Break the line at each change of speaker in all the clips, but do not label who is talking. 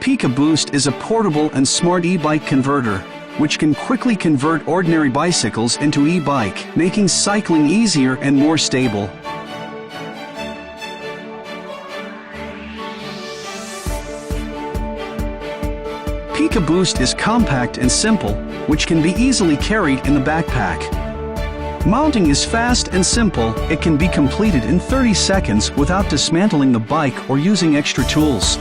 PikaBoost is a portable and smart e-bike converter, which can quickly convert ordinary bicycles into e-bike, making cycling easier and more stable. PikaBoost is compact and simple, which can be easily carried in the backpack. Mounting is fast and simple. It can be completed in 30 seconds without dismantling the bike or using extra tools.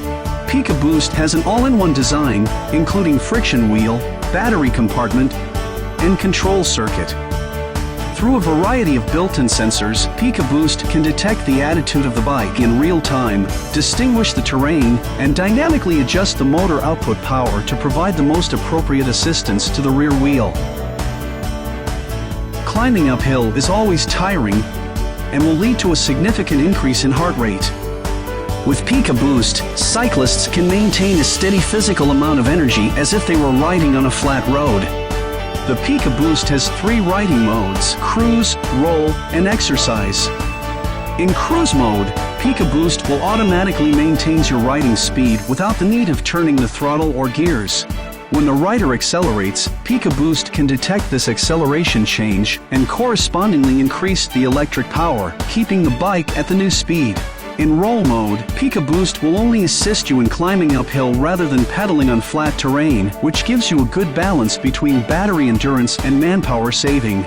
PikaBoost has an all-in-one design, including friction wheel, battery compartment, and control circuit. Through a variety of built-in sensors, PikaBoost can detect the attitude of the bike in real time, distinguish the terrain, and dynamically adjust the motor output power to provide the most appropriate assistance to the rear wheel. Climbing uphill is always tiring and will lead to a significant increase in heart rate. With PikaBoost, cyclists can maintain a steady physical amount of energy as if they were riding on a flat road. The PikaBoost has 3 riding modes: cruise, roll, and exercise. In cruise mode, PikaBoost will automatically maintain your riding speed without the need of turning the throttle or gears. When the rider accelerates, PikaBoost can detect this acceleration change and correspondingly increase the electric power, keeping the bike at the new speed. In roll mode, PikaBoost will only assist you in climbing uphill rather than pedaling on flat terrain, which gives you a good balance between battery endurance and manpower saving.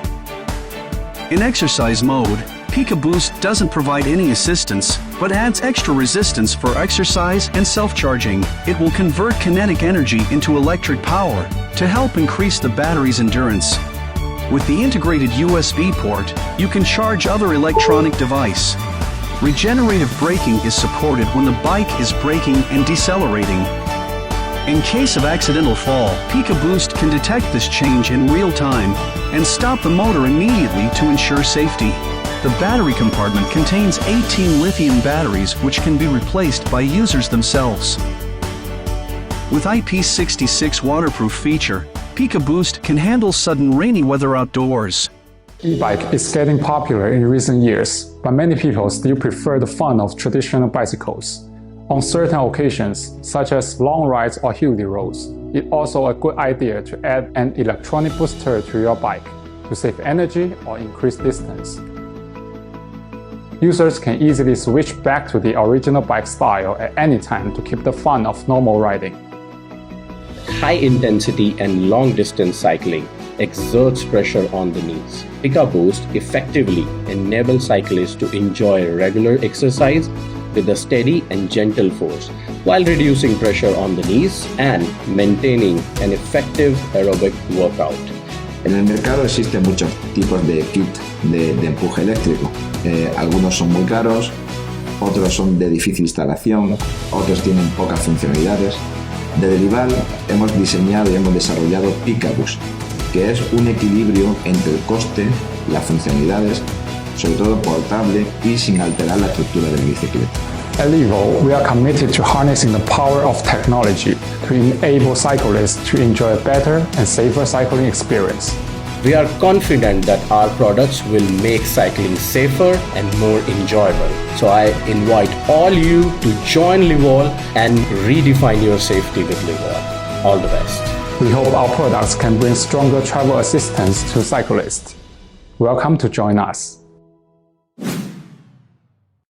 In exercise mode, PikaBoost doesn't provide any assistance, but adds extra resistance for exercise and self-charging. It will convert kinetic energy into electric power to help increase the battery's endurance. With the integrated USB port, you can charge other electronic device. Regenerative braking is supported when the bike is braking and decelerating. In case of accidental fall, PikaBoost can detect this change in real time and stop the motor immediately to ensure safety. The battery compartment contains 18 lithium batteries which can be replaced by users themselves. With IP66 waterproof feature, PikaBoost can handle sudden rainy weather outdoors.
E-bike is getting popular in recent years, but many people still prefer the fun of traditional bicycles. On certain occasions, such as long rides or hilly roads, it's also a good idea to add an electronic booster to your bike to save energy or increase distance. Users can easily switch back to the original bike style at any time to keep the fun of normal riding.
High-intensity and long-distance cycling exerts pressure on the knees. PikaBoost effectively enables cyclists to enjoy regular exercise with a steady and gentle force, while reducing pressure on the knees and maintaining an effective aerobic workout.
En el mercado existen muchos tipos de kit de empuje eléctrico. Algunos son muy caros, otros son de difícil instalación, otros tienen pocas funcionalidades. Desde LIVALL hemos diseñado y hemos desarrollado PikaBoost, que es un equilibrio entre el coste, las funcionalidades, sobre todo portable y sin alterar la estructura de la bicicleta.
At LIVALL, we are committed to harnessing the power of technology to enable cyclists to enjoy a better and safer cycling experience.
We are confident that our products will make cycling safer and more enjoyable. So I invite all you to join LIVALL and redefine your safety with LIVALL. All the best.
We hope our products can bring stronger travel assistance to cyclists. Welcome to join us.